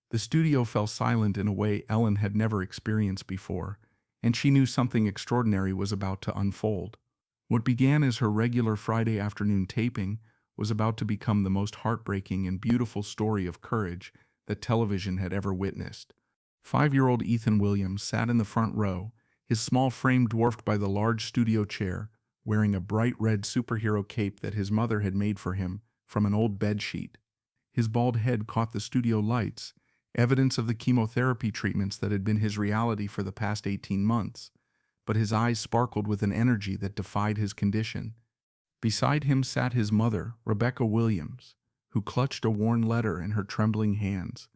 The studio fell silent in a way Ellen had never experienced before, and she knew something extraordinary was about to unfold. What began as her regular Friday afternoon taping was about to become the most heartbreaking and beautiful story of courage that television had ever witnessed. 5-year-old Ethan Williams sat in the front row, his small frame dwarfed by the large studio chair, wearing a bright red superhero cape that his mother had made for him from an old bedsheet. His bald head caught the studio lights, evidence of the chemotherapy treatments that had been his reality for the past 18 months, but his eyes sparkled with an energy that defied his condition. Beside him sat his mother, Rebecca Williams, who clutched a worn letter in her trembling hands,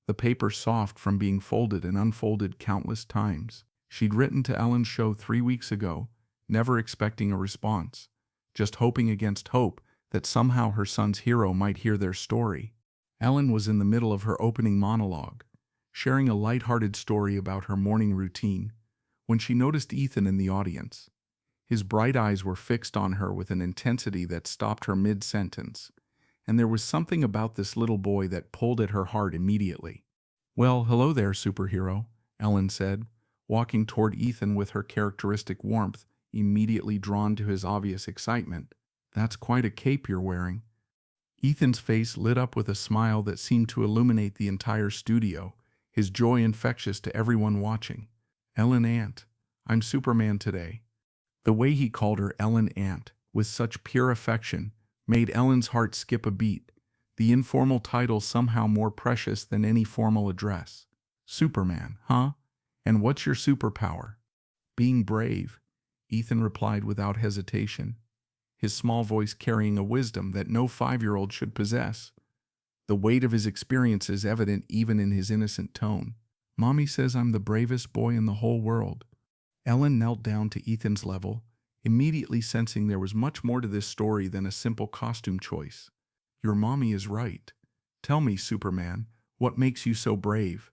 the paper soft from being folded and unfolded countless times. She'd written to Ellen's show 3 weeks ago, never expecting a response, just hoping against hope that somehow her son's hero might hear their story. Ellen was in the middle of her opening monologue, sharing a light-hearted story about her morning routine, when she noticed Ethan in the audience. His bright eyes were fixed on her with an intensity that stopped her mid-sentence, and there was something about this little boy that pulled at her heart immediately. "Well, hello there, superhero," Ellen said, walking toward Ethan with her characteristic warmth, immediately drawn to his obvious excitement. "That's quite a cape you're wearing." Ethan's face lit up with a smile that seemed to illuminate the entire studio, his joy infectious to everyone watching. "Ellen Aunt, I'm Superman today." The way he called her Ellen Aunt, with such pure affection, made Ellen's heart skip a beat, the informal title somehow more precious than any formal address. "Superman, huh? And what's your superpower?" "Being brave," Ethan replied without hesitation, his small voice carrying a wisdom that no 5-year-old should possess, the weight of his experiences evident even in his innocent tone. "Mommy says I'm the bravest boy in the whole world." Ellen knelt down to Ethan's level, immediately sensing there was much more to this story than a simple costume choice. "Your mommy is right. Tell me, Superman, what makes you so brave?"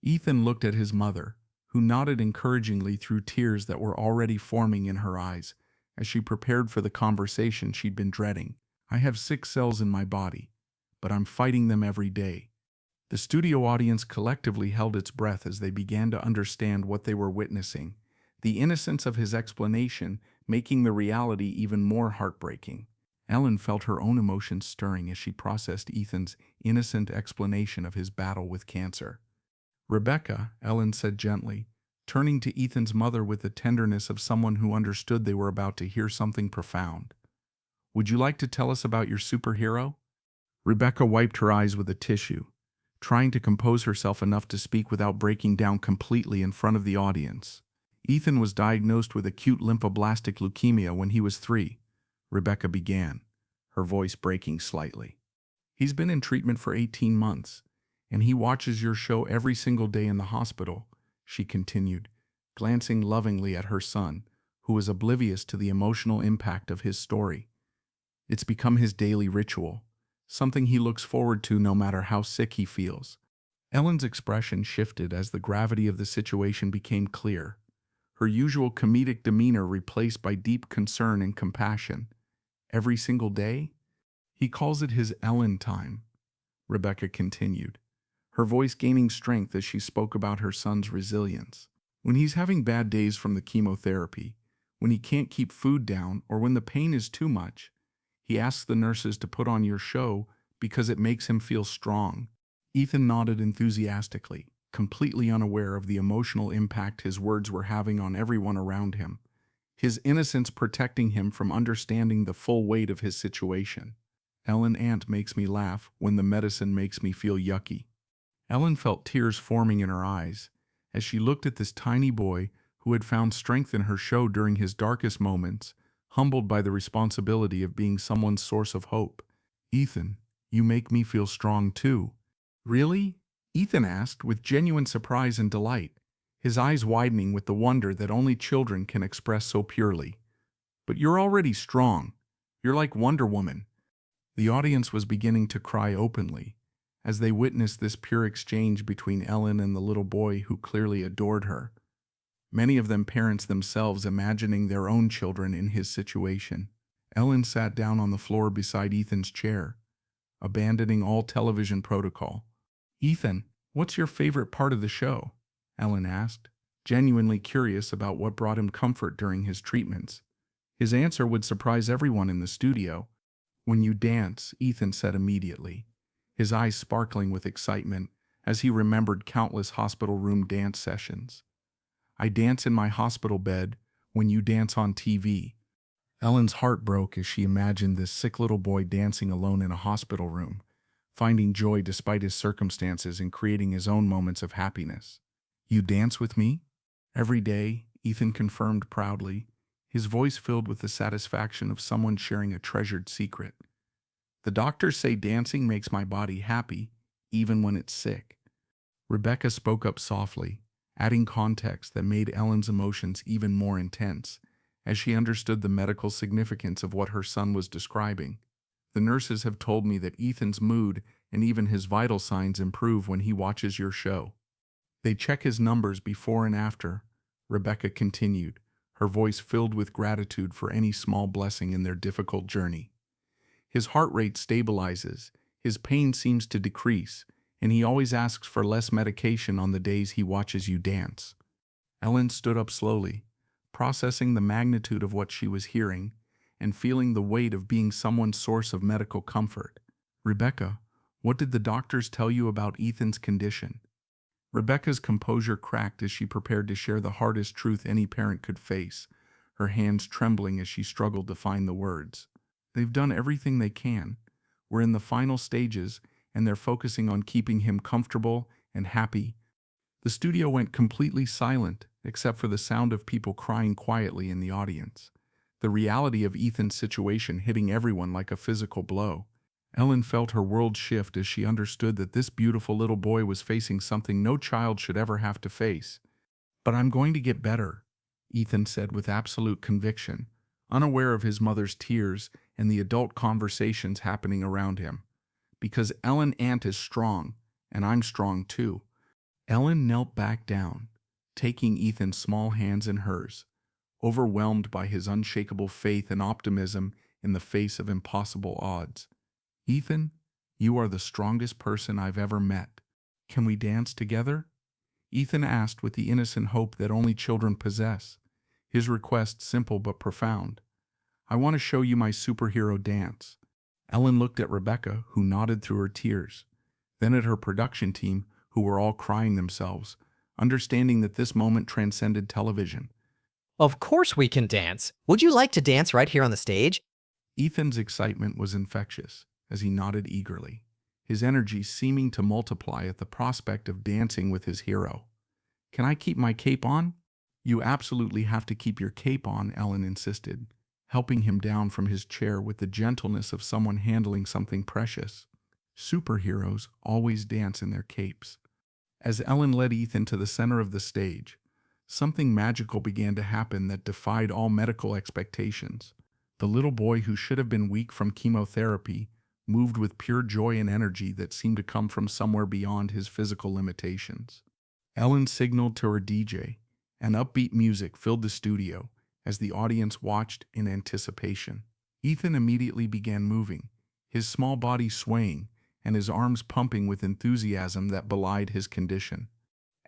Ethan looked at his mother, who nodded encouragingly through tears that were already forming in her eyes as she prepared for the conversation she'd been dreading. "I have 6 cells in my body, but I'm fighting them every day." The studio audience collectively held its breath as they began to understand what they were witnessing, the innocence of his explanation making the reality even more heartbreaking. Ellen felt her own emotions stirring as she processed Ethan's innocent explanation of his battle with cancer. "Rebecca," Ellen said gently, turning to Ethan's mother with the tenderness of someone who understood they were about to hear something profound, "would you like to tell us about your superhero?" Rebecca wiped her eyes with a tissue, trying to compose herself enough to speak without breaking down completely in front of the audience. "Ethan was diagnosed with acute lymphoblastic leukemia when he was 3, Rebecca began, her voice breaking slightly. "He's been in treatment for 18 months, and he watches your show every single day in the hospital," she continued, glancing lovingly at her son, who was oblivious to the emotional impact of his story. "It's become his daily ritual, something he looks forward to no matter how sick he feels." Ellen's expression shifted as the gravity of the situation became clear, her usual comedic demeanor replaced by deep concern and compassion. "Every single day? He calls it his Ellen time," Rebecca continued, her voice gaining strength as she spoke about her son's resilience. "When he's having bad days from the chemotherapy, when he can't keep food down, or when the pain is too much, he asks the nurses to put on your show because it makes him feel strong." Ethan nodded enthusiastically, completely unaware of the emotional impact his words were having on everyone around him, his innocence protecting him from understanding the full weight of his situation. "Ellen Aunt makes me laugh when the medicine makes me feel yucky." Ellen felt tears forming in her eyes as she looked at this tiny boy who had found strength in her show during his darkest moments, humbled by the responsibility of being someone's source of hope. "Ethan, you make me feel strong too." "Really?" Ethan asked with genuine surprise and delight, his eyes widening with the wonder that only children can express so purely. "But you're already strong. You're like Wonder Woman." The audience was beginning to cry openly as they witnessed this pure exchange between Ellen and the little boy who clearly adored her, many of them parents themselves imagining their own children in his situation. Ellen sat down on the floor beside Ethan's chair, abandoning all television protocol. "Ethan, What's your favorite part of the show? Ellen asked, genuinely curious about what brought him comfort during his treatments. His answer would surprise everyone in the studio. When you dance, Ethan said immediately, his eyes sparkling with excitement as he remembered countless hospital room dance sessions. I dance in my hospital bed when you dance on TV. Ellen's heart broke as she imagined this sick little boy dancing alone in a hospital room, finding joy despite his circumstances and creating his own moments of happiness. You dance with me? Every day, Ethan confirmed proudly, his voice filled with the satisfaction of someone sharing a treasured secret. The doctors say dancing makes my body happy, even when it's sick. Rebecca spoke up softly, adding context that made Ellen's emotions even more intense, as she understood the medical significance of what her son was describing. The nurses have told me that Ethan's mood and even his vital signs improve when he watches your show. They check his numbers before and after, Rebecca continued, her voice filled with gratitude for any small blessing in their difficult journey. His heart rate stabilizes, his pain seems to decrease, and he always asks for less medication on the days he watches you dance. Ellen stood up slowly, processing the magnitude of what she was hearing and feeling the weight of being someone's source of medical comfort. Rebecca, what did the doctors tell you about Ethan's condition? Rebecca's composure cracked as she prepared to share the hardest truth any parent could face, her hands trembling as she struggled to find the words. They've done everything they can. We're in the final stages, and they're focusing on keeping him comfortable and happy. The studio went completely silent, except for the sound of people crying quietly in the audience. The reality of Ethan's situation hitting everyone like a physical blow. Ellen felt her world shift as she understood that this beautiful little boy was facing something no child should ever have to face. But I'm going to get better, Ethan said with absolute conviction, unaware of his mother's tears and the adult conversations happening around him. Because Ellen Ant is strong, and I'm strong too. Ellen knelt back down, taking Ethan's small hands in hers, overwhelmed by his unshakable faith and optimism in the face of impossible odds. Ethan, you are the strongest person I've ever met. Can we dance together? Ethan asked with the innocent hope that only children possess, his request simple but profound. I want to show you my superhero dance. Ellen looked at Rebecca, who nodded through her tears, then at her production team, who were all crying themselves, understanding that this moment transcended television. Of course we can dance. Would you like to dance right here on the stage? Ethan's excitement was infectious as he nodded eagerly, his energy seeming to multiply at the prospect of dancing with his hero. Can I keep my cape on? You absolutely have to keep your cape on, Ellen insisted, helping him down from his chair with the gentleness of someone handling something precious. Superheroes always dance in their capes. As Ellen led Ethan to the center of the stage, something magical began to happen that defied all medical expectations. The little boy who should have been weak from chemotherapy moved with pure joy and energy that seemed to come from somewhere beyond his physical limitations. Ellen signaled to her DJ, and upbeat music filled the studio as the audience watched in anticipation. Ethan immediately began moving, his small body swaying and his arms pumping with enthusiasm that belied his condition.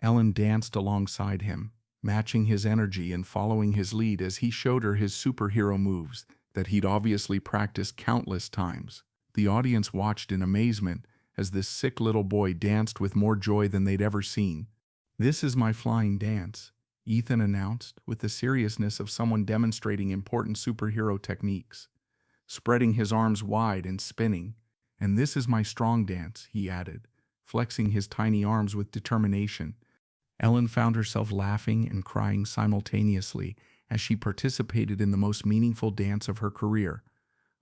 Ellen danced alongside him, matching his energy and following his lead as he showed her his superhero moves that he'd obviously practiced countless times. The audience watched in amazement as this sick little boy danced with more joy than they'd ever seen. This is my flying dance, Ethan announced with the seriousness of someone demonstrating important superhero techniques, spreading his arms wide and spinning. And this is my strong dance, he added, flexing his tiny arms with determination. Ellen found herself laughing and crying simultaneously as she participated in the most meaningful dance of her career,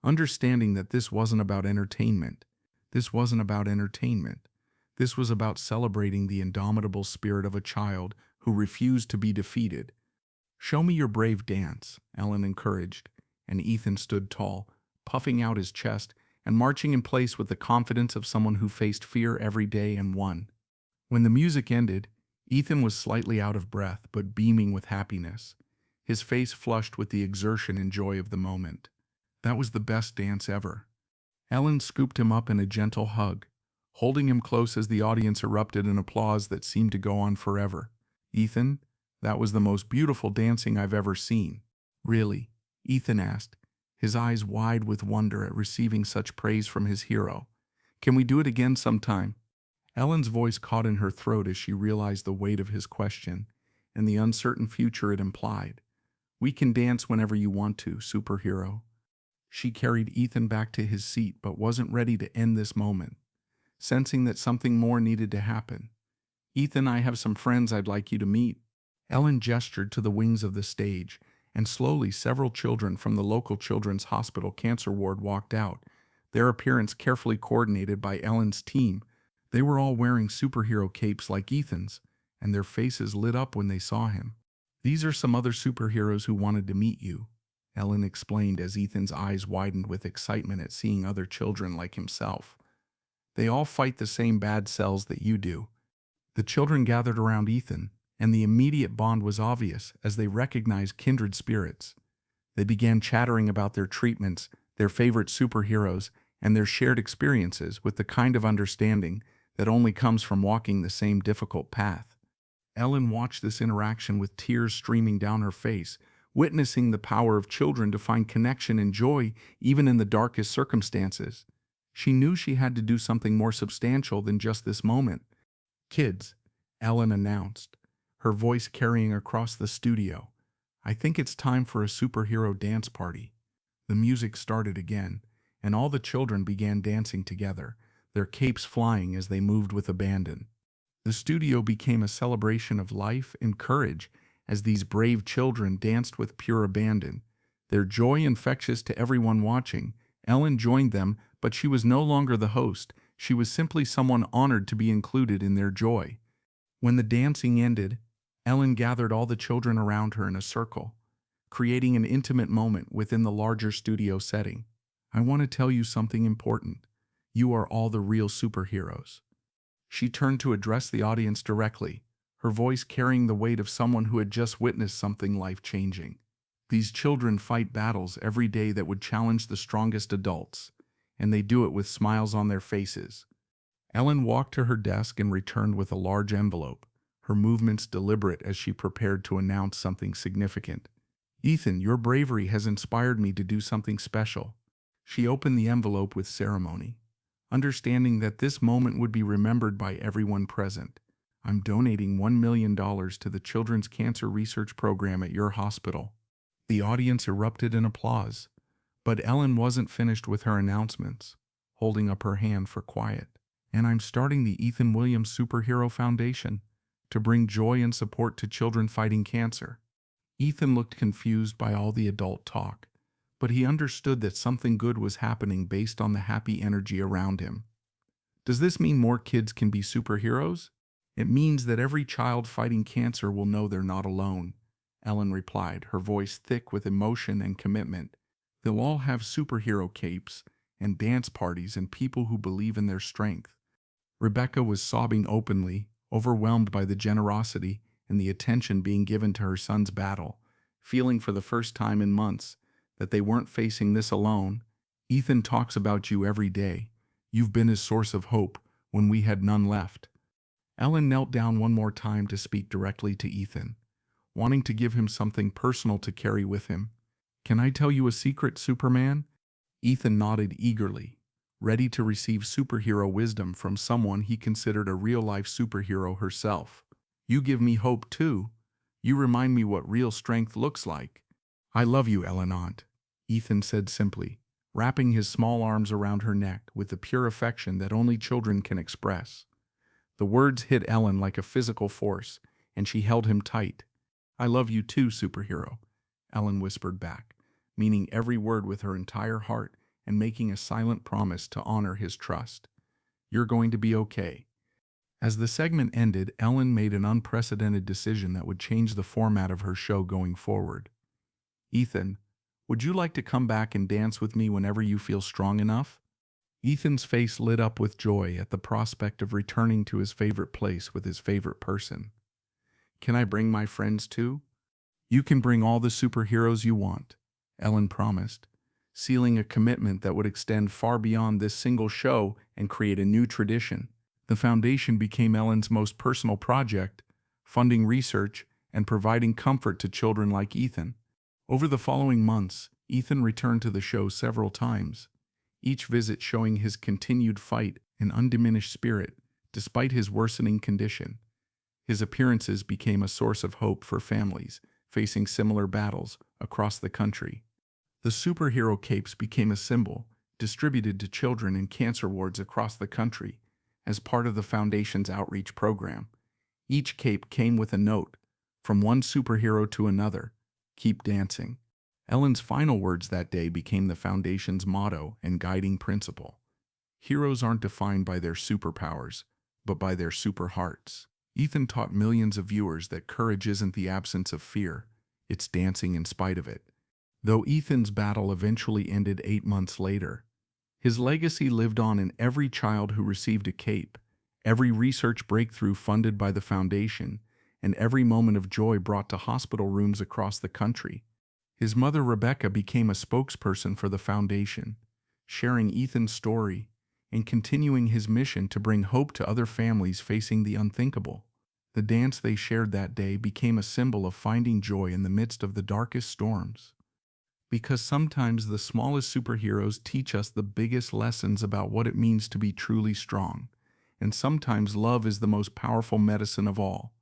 understanding that this wasn't about entertainment. This wasn't about entertainment. This was about celebrating the indomitable spirit of a child who refused to be defeated. Show me your brave dance, Ellen encouraged, and Ethan stood tall, puffing out his chest and marching in place with the confidence of someone who faced fear every day and won. When the music ended, Ethan was slightly out of breath but beaming with happiness, his face flushed with the exertion and joy of the moment. That was the best dance ever. Ellen scooped him up in a gentle hug, holding him close as the audience erupted in applause that seemed to go on forever. "Ethan, that was the most beautiful dancing I've ever seen." "Really?" Ethan asked, his eyes wide with wonder at receiving such praise from his hero. "Can we do it again sometime?" Ellen's voice caught in her throat as she realized the weight of his question and the uncertain future it implied. "We can dance whenever you want to, superhero." She carried Ethan back to his seat but wasn't ready to end this moment, sensing that something more needed to happen. "Ethan, I have some friends I'd like you to meet." Ellen gestured to the wings of the stage, and slowly several children from the local children's hospital cancer ward walked out, their appearance carefully coordinated by Ellen's team. They were all wearing superhero capes like Ethan's, and their faces lit up when they saw him. "These are some other superheroes who wanted to meet you," Ellen explained as Ethan's eyes widened with excitement at seeing other children like himself. "They all fight the same bad cells that you do." The children gathered around Ethan, and the immediate bond was obvious as they recognized kindred spirits. They began chattering about their treatments, their favorite superheroes, and their shared experiences with the kind of understanding that only comes from walking the same difficult path. Ellen watched this interaction with tears streaming down her face, witnessing the power of children to find connection and joy even in the darkest circumstances. She knew she had to do something more substantial than just this moment. "Kids," Ellen announced, her voice carrying across the studio, "I think it's time for a superhero dance party." The music started again, and all the children began dancing together, their capes flying as they moved with abandon. The studio became a celebration of life and courage as these brave children danced with pure abandon. Their joy infectious to everyone watching. Ellen joined them, but she was no longer the host. She was simply someone honored to be included in their joy. When the dancing ended, Ellen gathered all the children around her in a circle, creating an intimate moment within the larger studio setting. "I want to tell you something important. You are all the real superheroes." She turned to address the audience directly, her voice carrying the weight of someone who had just witnessed something life-changing. "These children fight battles every day that would challenge the strongest adults, and they do it with smiles on their faces." Ellen walked to her desk and returned with a large envelope, her movements deliberate as she prepared to announce something significant. "Ethan, your bravery has inspired me to do something special." She opened the envelope with ceremony, understanding that this moment would be remembered by everyone present. "I'm donating $1 million to the Children's Cancer Research Program at your hospital." The audience erupted in applause, but Ellen wasn't finished with her announcements, holding up her hand for quiet. "And I'm starting the Ethan Williams Superhero Foundation to bring joy and support to children fighting cancer." Ethan looked confused by all the adult talk, but he understood that something good was happening based on the happy energy around him. "Does this mean more kids can be superheroes?" "It means that every child fighting cancer will know they're not alone," Ellen replied, her voice thick with emotion and commitment. "They'll all have superhero capes and dance parties and people who believe in their strength." Rebecca was sobbing openly, overwhelmed by the generosity and the attention being given to her son's battle, feeling for the first time in months that they weren't facing this alone. "Ethan talks about you every day. You've been his source of hope when we had none left." Ellen knelt down one more time to speak directly to Ethan, wanting to give him something personal to carry with him. "Can I tell you a secret, Superman?" Ethan nodded eagerly, ready to receive superhero wisdom from someone he considered a real-life superhero herself. "You give me hope, too. You remind me what real strength looks like." "I love you, Ellen Aunt," Ethan said simply, wrapping his small arms around her neck with the pure affection that only children can express. The words hit Ellen like a physical force, and she held him tight. "I love you too, superhero," Ellen whispered back, meaning every word with her entire heart and making a silent promise to honor his trust. "You're going to be okay." As the segment ended, Ellen made an unprecedented decision that would change the format of her show going forward. "Ethan, would you like to come back and dance with me whenever you feel strong enough?" Ethan's face lit up with joy at the prospect of returning to his favorite place with his favorite person. "Can I bring my friends too?" "You can bring all the superheroes you want," Ellen promised, sealing a commitment that would extend far beyond this single show and create a new tradition. The foundation became Ellen's most personal project, funding research and providing comfort to children like Ethan. Over the following months, Ethan returned to the show several times, each visit showing his continued fight and undiminished spirit despite his worsening condition. His appearances became a source of hope for families facing similar battles across the country. The superhero capes became a symbol distributed to children in cancer wards across the country as part of the foundation's outreach program. Each cape came with a note, from one superhero to another, "Keep dancing." Ellen's final words that day became the foundation's motto and guiding principle. Heroes aren't defined by their superpowers, but by their super hearts. Ethan taught millions of viewers that courage isn't the absence of fear, it's dancing in spite of it. Though Ethan's battle eventually ended 8 months later, his legacy lived on in every child who received a cape, every research breakthrough funded by the foundation, and every moment of joy brought to hospital rooms across the country. His mother, Rebecca, became a spokesperson for the foundation, sharing Ethan's story and continuing his mission to bring hope to other families facing the unthinkable. The dance they shared that day became a symbol of finding joy in the midst of the darkest storms. Because sometimes the smallest superheroes teach us the biggest lessons about what it means to be truly strong, and sometimes love is the most powerful medicine of all.